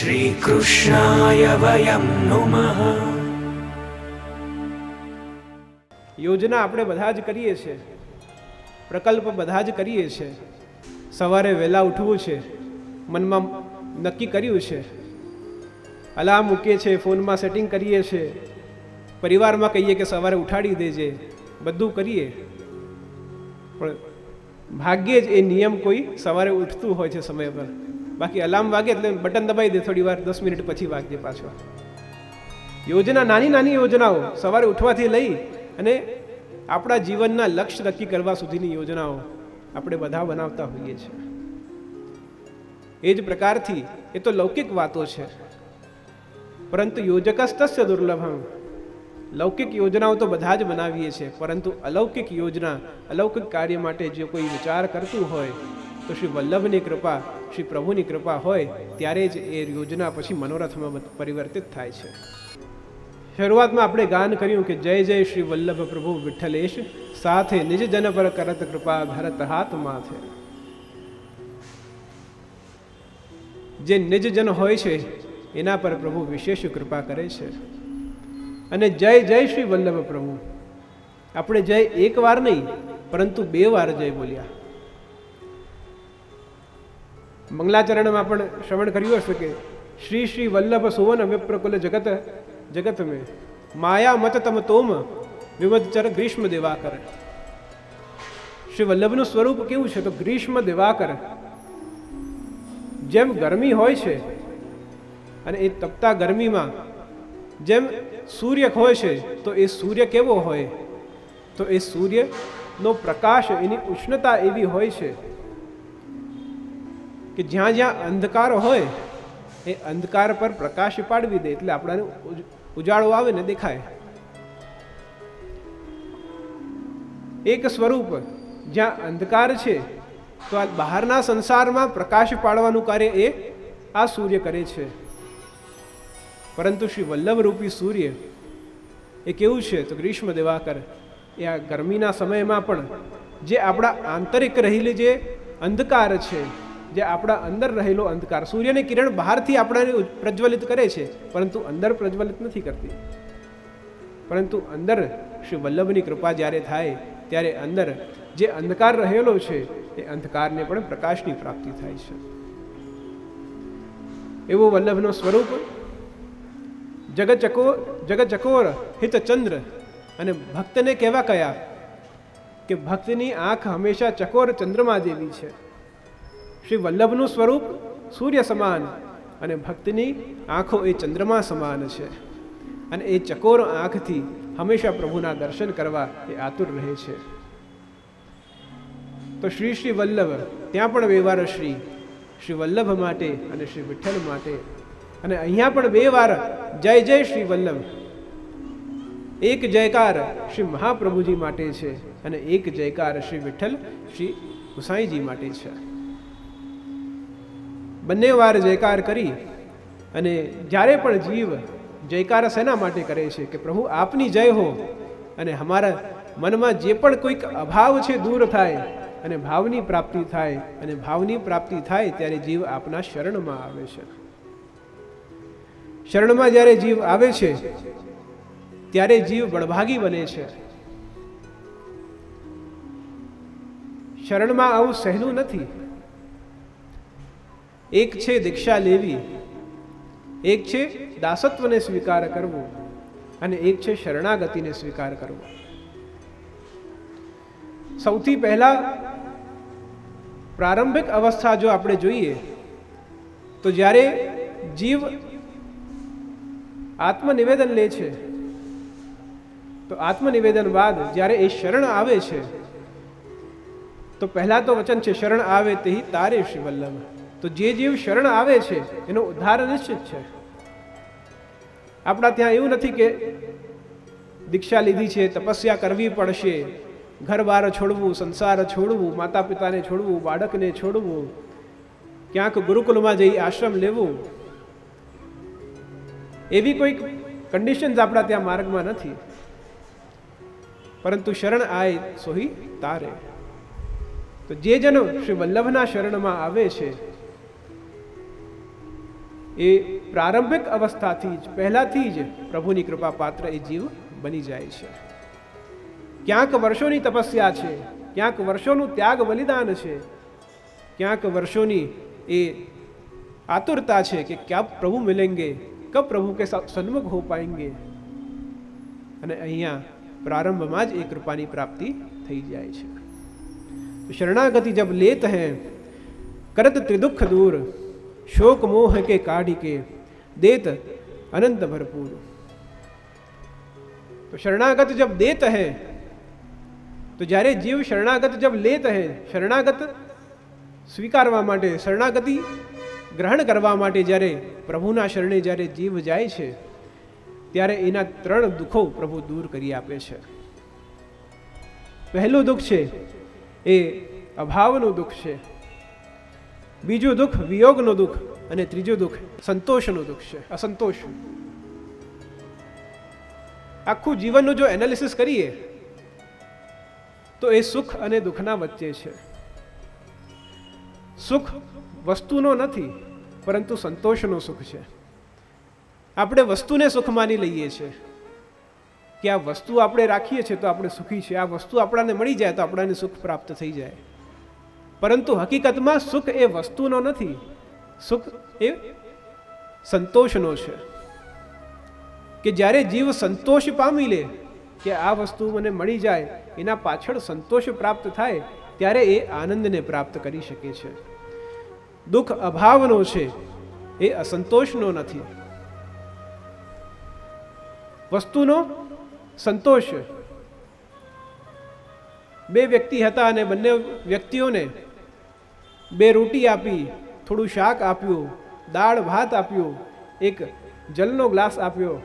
શ્રીકૃષ્ણાય વયં નુમઃ. યોજના આપણે બધા જ કરીએ છીએ, પ્રકલ્પ બધા જ કરીએ છીએ. સવારે વહેલા ઉઠવું છે, મનમાં નક્કી કર્યું છે, અલાર્મ મૂકીએ છીએ, ફોનમાં સેટિંગ કરીએ છીએ, પરિવારમાં કહીએ કે સવારે ઉઠાડી દેજે, બધું કરીએ. પણ ભાગ્યે જ એ નિયમ કોઈ સવારે ઉઠતું હોય છે સમય પર. બાકી અલાર્મ વાગે એટલે બટન દબાવી દે, થોડી વાર 10 મિનિટ પછી વાગજે પાછો. યોજના, નાની નાની યોજનાઓ સવારે ઉઠવાથી લઈ અને આપણા જીવનના લક્ષ્ય નક્કી કરવા સુધીની યોજનાઓ આપણે બધા બનાવતા હોઈએ છીએ. એ જ પ્રકારથી એ તો લૌકિક વાતો છે, પરંતુ યોજકસ્તસ્ય દુર્લભમ. લૌકિક યોજનાઓ તો બધા જ બનાવીએ છીએ, પરંતુ અલૌકિક યોજના, અલૌકિક કાર્ય માટે જે કોઈ વિચાર કરતું હોય તો શ્રી વલ્લભની કૃપા, શ્રી પ્રભુની કૃપા હોય ત્યારે જ એ યોજના પછી મનોરથમાં પરિવર્તિત થાય છે. શરૂઆતમાં આપણે ગાન કર્યું કે જય જય શ્રી વલ્લભ પ્રભુ વિઠ્ઠલેશ, સાથે નિજ જન પર કરત કૃપા ભરત હાથ માથે. જે નિજ જન હોય છે એના પર પ્રભુ વિશેષ કૃપા કરે છે. અને જય જય શ્રી વલ્લભ પ્રભુ, આપણે જય એક વાર નહીં પરંતુ 2 વાર જય બોલ્યા. મંગલાચરણમાં પણ શ્રવણ કર્યું હશે કે શ્રી શ્રી વલ્લભ સુવન વિપ્રકુલ જગત જગત મેં માયા મત તમ તોમ વિવધચર ગ્રીષ્મ દેવાકર. શ્રી વલ્લભનું સ્વરૂપ કેવું છે તો ગ્રીષ્મ દેવાકર. જેમ ગરમી હોય છે અને એ તપતા ગરમીમાં જેમ સૂર્ય હોય છે તો એ સૂર્ય કેવો હોય તો એ સૂર્યનો પ્રકાશ, એની ઉષ્ણતા એવી હોય છે કે જ્યાં જ્યાં અંધકાર હોય એ અંધકાર પર પ્રકાશ પાડવી દે એટલે આપણાને ઉજાળો આવે ને દેખાય. એક સ્વરૂપ જ્યાં અંધકાર છે તો આ બહારના સંસારમાં પ્રકાશ પાડવાનું કાર્ય એ આ સૂર્ય કરે છે. પરંતુ શ્રી વલ્લભ રૂપી સૂર્ય એ કેવું છે તો ગ્રીષ્મ દેવાકર. એ આ ગરમીના સમયમાં પણ જે આપણા આંતરિક રહેલી જે અંધકાર છે, જે આપણા અંદર રહેલો અંધકાર, સૂર્યની કિરણ બહારથી આપણાને પ્રજ્વલિત કરે છે પરંતુ અંદર પ્રજ્વલિત નથી કરતી. પરંતુ અંદર શ્રી વલ્લભની કૃપા જ્યારે થાય ત્યારે અંદર જે અંધકાર રહેલો છે એ અંધકારને પણ પ્રકાશની પ્રાપ્તિ થાય છે. એવો વલ્લભનો સ્વરૂપ જગચકોર હિત ચંદ્ર. અને ભક્તને કહેવા કયા કે ભક્તની આંખ હંમેશા ચકોર ચંદ્રમા જેવી છે. શ્રી વલ્લભનું સ્વરૂપ સૂર્ય સમાન અને ભક્તની આંખો એ ચંદ્રમા સમાન છે. અને એ ચકોર આંખથી હંમેશા પ્રભુના દર્શન કરવા એ આતુર રહે છે. તો શ્રી શ્રી વલ્લભ, ત્યાં પણ વ્યવહાર શ્રી વલ્લભ માટે અને શ્રી વિઠ્ઠલ માટે. અને અહીંયા પણ 2 વાર જય જય શ્રી વલ્લભ. એક જયકાર શ્રી મહાપ્રભુજી માટે છે અને એક જયકાર શ્રી વિઠ્ઠલ શ્રી ગુસાઈજી માટે છે. બંને વાર જયકાર કરી અને જ્યારે પણ જીવ જયકાર શેના માટે કરે છે કે પ્રભુ આપની જય હો અને અમારા મનમાં જે પણ કોઈક અભાવ છે દૂર થાય અને ભાવની પ્રાપ્તિ થાય. અને ભાવની પ્રાપ્તિ થાય ત્યારે જીવ આપના શરણમાં આવે છે. શરણમાં જ્યારે જીવ આવે છે ત્યારે જીવ બળભાગી બને છે. શરણમાં આવું સહેલું નથી. એક છે દીક્ષા લેવી, એક છે દાસત્વને સ્વીકાર કરવો અને એક છે શરણાગતિને સ્વીકાર કરવો. સૌથી પહેલા પ્રારંભિક અવસ્થા જો આપણે જોઈએ તો જ્યારે જીવ આત્મનિવેદન લે છે તો આત્મનિવેદન બાદ જ્યારે એ શરણ આવે છે તો પહેલા તો વચન છે શરણ આવે તે તારે શ્રી વલ્લભ. તો જે જીવ શરણ આવે છે એનો ઉદ્ધાર નિશ્ચિત છે. આપણા ત્યાં એવું નથી કે દીક્ષા લીધી છે, તપસ્યા કરવી પડશે, ઘર બાર છોડવું, સંસાર છોડવું, માતા પિતાને છોડવું, બાળકને છોડવું, ક્યાંક ગુરુકુલમાં જઈ આશ્રમ લેવું, એવી કોઈ કન્ડિશન્સ આપણા ત્યાં માર્ગમાં નથી. પરંતુ શરણ આય સોહી તારે. તો જે જનો શ્રી વલ્લભના શરણમાં આવે છે એ પ્રારંભિક અવસ્થાથી જ પહેલાથી જ પ્રભુની કૃપા પાત્ર એ જીવ બની જાય છે. ક્યાંક વર્ષોની તપસ્યા છે, ક્યાંક વર્ષોનું ત્યાગ બલિદાન છે, ક્યાંક વર્ષોની એ आतुरता है कि क्या प्रभु मिलेंगे, कब प्रभु के सन्मुख हो पाएंगे, અને અહીંયા प्रारंभમાં જ એ કૃપાની પ્રાપ્તિ થઈ જાય છે. शरणागति जब लेत हैं करत त्रिदुख दूर, शोक मोह के काढ़ी के देत अनंत भरपूर. तो शरणागत जब देत है, तो જ્યારે જીવ શરણાગત જબ લેત હે, શરણાગત સ્વીકારવા માટે, શરણાગતિ ગ્રહણ કરવા માટે જ્યારે પ્રભુના શરણે જ્યારે જીવ જાય છે, ત્યારે એના 3 દુઃખો પ્રભુ દૂર કરી આપે છે. પહેલું દુઃખ છે એ અભાવનું દુઃખ છે, બીજું દુઃખ વિયોગનું દુઃખ, અને ત્રીજું દુઃખ સંતોષનું દુઃખ છે, અસંતોષ. આખું જીવનનું જો એનાલિસિસ કરીએ તો એ સુખ અને દુઃખના વચ્ચે છે. સુખ વસ્તુનો નથી, પરંતુ સંતોષનો સુખ છે. આપણે વસ્તુને સુખ માની લઈએ છીએ કે આ વસ્તુ આપણે રાખીએ છીએ તો આપણે સુખી છીએ, આ વસ્તુ આપણને મળી જાય તો આપણને સુખ પ્રાપ્ત થઈ જાય. પરંતુ હકીકતમાં સુખ એ વસ્તુનો નથી, સુખ એ સંતોષનો છે. કે જ્યારે જીવ સંતોષ પામી લે કે આ વસ્તુ મને મળી જાય, એના પાછળ સંતોષ પ્રાપ્ત થાય, ત્યારે એ આનંદને પ્રાપ્ત કરી શકે છે. દુઃખ અભાવનો છે, એ અસંતોષનો નથી. વસ્તુનો સંતોષ. 2 વ્યક્તિ હતા અને બંને વ્યક્તિઓને 2 રોટી આપી, થોડું શાક આપ્યું, દાળ ભાત આપ્યું, એક જલનો ગ્લાસ આપ્યો.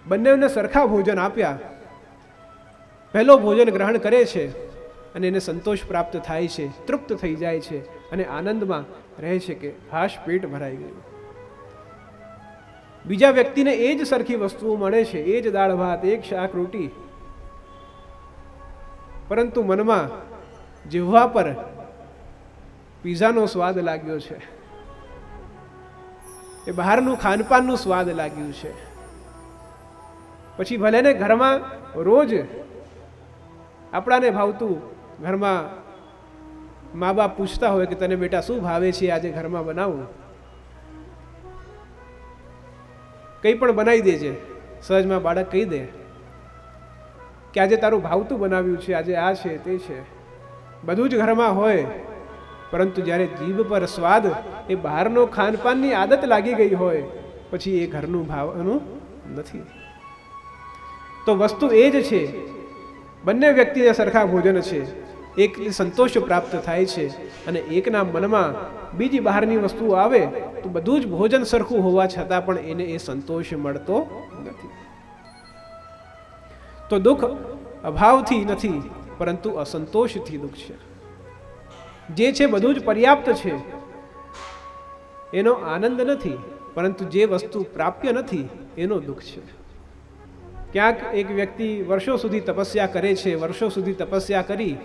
બંનેને સરખા ભોજન આપ્યા. પહેલો ભોજન ગ્રહણ કરે છે અને એને સંતોષ પ્રાપ્ત થાય છે, તૃપ્ત થઈ જાય છે અને આનંદમાં રહે છે કે હાશ પેટ ભરાઈ ગયું. બીજા વ્યક્તિને એ જ સરખી વસ્તુઓ મળે છે, એ જ દાળ ભાત, એક શાક રોટી, પરંતુ મનમાં જીહવા પર પીઝાનો સ્વાદ લાગ્યો છે, એ બહારનું ખાનપાનનું સ્વાદ લાગ્યું છે. પછી ભલે ને ઘરમાં રોજ આપણાને ભાવતું, ઘરમાં મા બાપ પૂછતા હોય કે તને બેટા શું ભાવે છે, આજે ઘરમાં બનાવું, કંઈ પણ બનાવી દેજે. સહજમાં બાળક કહી દે કે આજે તારું ભાવતું બનાવ્યું છે, આજે આ છે તે છે, બધું જ ઘરમાં હોય. પરંતુ જ્યારે જીભ પર સ્વાદ, એ બહારનો ખાનપાનની આદત લાગી ગઈ હોય, પછી એ ઘરનું ભાવનું નથી. તો વસ્તુ એ જ છે, બંને વ્યક્તિને સરખા ભોજન છે, એક સંતોષ પ્રાપ્ત થાય છે અને એકના મનમાં બીજી બહારની વસ્તુ આવે તો બધું જ ભોજન સરખું હોવા છતાં પણ એને એ સંતોષ મળતો નથી. તો દુઃખ અભાવથી નથી, પરંતુ અસંતોષથી દુઃખ છે. જે છે બધું જ પર્યાપ્ત છે, એનો આનંદ નથી, પરંતુ જે વસ્તુ પ્રાપ્ય નથી એનો દુઃખ છે. ક્યાંક એક વ્યક્તિ વર્ષો સુધી તપસ્યા કરે છે, વર્ષો સુધી તપસ્યા કરી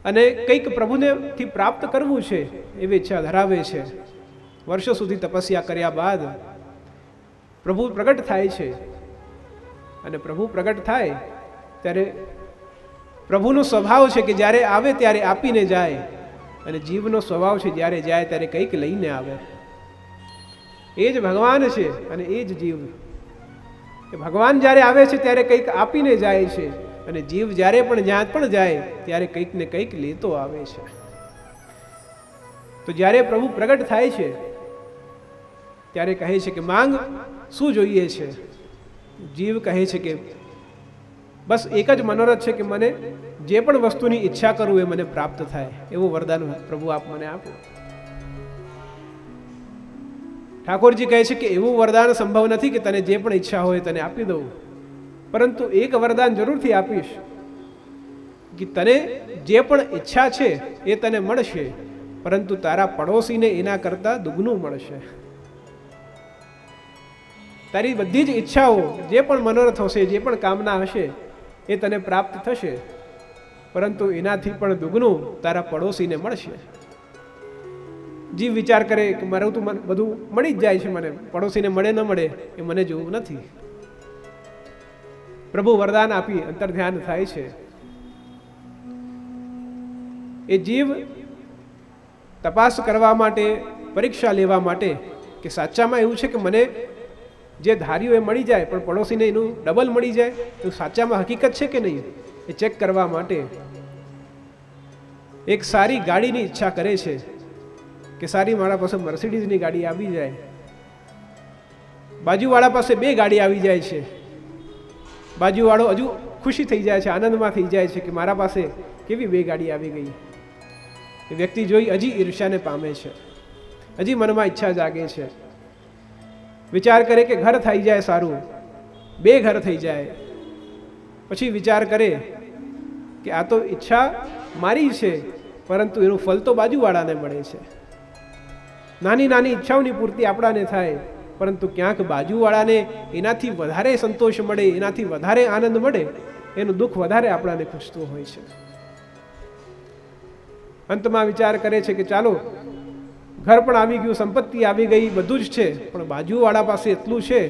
અને કંઈક પ્રભુનેથી પ્રાપ્ત કરવું છે એવી ઈચ્છા ધરાવે છે. વર્ષો સુધી તપસ્યા કર્યા બાદ પ્રભુ પ્રગટ થાય છે, અને પ્રભુ પ્રગટ થાય ત્યારે પ્રભુનો સ્વભાવ છે કે જ્યારે આવે ત્યારે આપીને જાય, અને જીવનો સ્વભાવ છે જ્યારે જાય ત્યારે કંઈક લઈને આવે. એ જ ભગવાન છે અને એ જ જીવ. ભગવાન જ્યારે આવે છે ત્યારે કંઈક આપીને જાય છે, અને જીવ જ્યારે પણ જ્યાં પણ જાય ત્યારે કંઈક ને કંઈક લેતો આવે છે. તો જ્યારે પ્રભુ પ્રગટ થાય છે ત્યારે કહે છે કે માંગ, શું જોઈએ છે? જીવ કહે છે કે બસ એક જ મનોરથ છે કે મને જે પણ વસ્તુની ઈચ્છા કરું એ મને પ્રાપ્ત થાય, એવું વરદાન પ્રભુ આપ મને આપો. ઠાકોરજી કહે છે કે એવું વરદાન સંભવ નથી કે તને જે પણ ઈચ્છા હોય તને આપી દઉં, પરંતુ એક વરદાન જરૂરથી આપીશ કે તને જે પણ ઈચ્છા છે એ તને મળશે, પરંતુ તારા પડોશીને એના કરતાં દુગનું મળશે. તારી બધી જ ઈચ્છાઓ, જે પણ મનોરથ હશે, જે પણ કામના હશે એ તને પ્રાપ્ત થશે, પરંતુ એનાથી પણ દુગનું તારા પડોશીને મળશે. જીવ વિચાર કરે કે મારું તો બધું મળી જ જાય છે, મને પડોશીને મળે ન મળે એ મને જોવું નથી. પ્રભુ વરદાન આપી અંતર ધ્યાન થાય છે. એ જીવ તપાસ કરવા માટે, પરીક્ષા લેવા માટે કે સાચામાં એવું છે કે મને જે ધાર્યું એ મળી જાય પણ પડોશીને એનું ડબલ મળી જાય, તો સાચામાં હકીકત છે કે નહીં એ ચેક કરવા માટે એક સારી ગાડીની ઈચ્છા કરે છે કે સારી મારા પાસે મર્સિડીઝની ગાડી આવી જાય. બાજુવાળા પાસે 2 ગાડી આવી જાય છે. બાજુવાળો હજુ ખુશી થઈ જાય છે, આનંદમાં થઈ જાય છે કે મારા પાસે કેવી 2 ગાડી આવી ગઈ. એ વ્યક્તિ જોઈ હજી ઈર્ષ્યાને પામે છે, હજી મનમાં ઈચ્છા જાગે છે. વિચાર કરે કે ઘર થઈ જાય સારું, 2 ઘર થઈ જાય. પછી વિચાર કરે કે આ તો ઈચ્છા મારી છે, પરંતુ એનું ફલ તો બાજુવાળાને મળે છે. નાની નાની ઈચ્છાઓની પૂર્તિ આપણાને થાય, પરંતુ ક્યાંક બાજુવાળાને એનાથી વધારે સંતોષ મળે, એનાથી વધારે આનંદ મળે, એનું દુઃખ વધારે આપણાને ખૂંચતું હોય છે. અંતમાં વિચાર કરે છે કે ચાલો ઘર પણ આવી ગયું, સંપત્તિ આવી ગઈ, બધું જ છે, પણ બાજુવાળા પાસે એટલું છે,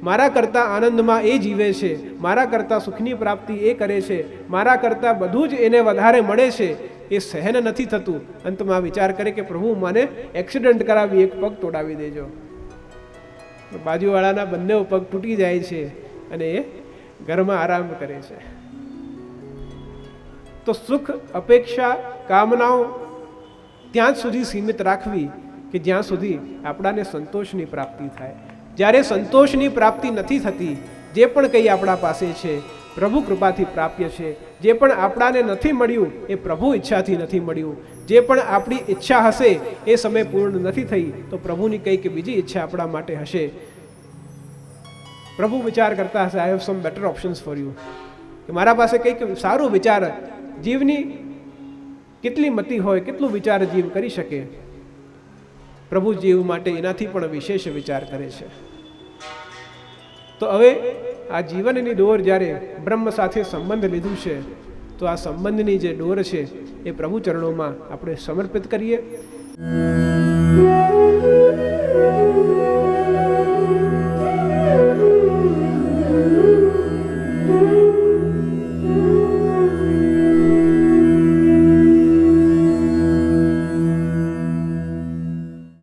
મારા કરતાં આનંદમાં એ જીવે છે, મારા કરતાં સુખની પ્રાપ્તિ એ કરે છે, મારા કરતાં બધું જ એને વધારે મળે છે, એ સહન નથી થતું. અંતમાં વિચાર કરે કે પ્રભુ મને એક્સિડન્ટ કરાવી 1 પગ તોડાવી દેજો. બાજુવાળાના બંને પગ તૂટી જાય છે અને એ ઘરમાં આરામ કરે છે. તો સુખ, અપેક્ષા, કામનાઓ ત્યાં જ સુધી સીમિત રાખવી કે જ્યાં સુધી આપણાને સંતોષની પ્રાપ્તિ થાય. જ્યારે સંતોષની પ્રાપ્તિ નથી થતી, જે પણ કંઈ આપણા પાસે છે પ્રભુ કૃપાથી પ્રાપ્ય છે, જે પણ આપણાને નથી મળ્યું એ પ્રભુ ઈચ્છાથી નથી મળ્યું, જે પણ આપણી ઈચ્છા હશે એ સમય પૂર્ણ નથી થઈ તો પ્રભુની કંઈક બીજી ઈચ્છા આપણા માટે હશે. પ્રભુ વિચાર કરતા હશે, I have some better options for you, કે મારા પાસે કંઈક સારું વિચાર. જીવની કેટલી મતિ હોય, કેટલું વિચાર જીવ કરી શકે, પ્રભુ જીવ માટે એનાથી પણ વિશેષ વિચાર કરે છે. તો હવે આ જીવનની ડોર જ્યારે બ્રહ્મ સાથે સંબંધ લીધું છે, તો આ સંબંધની જે ડોર છે એ પ્રભુ ચરણોમાં આપણે સમર્પિત કરીએ.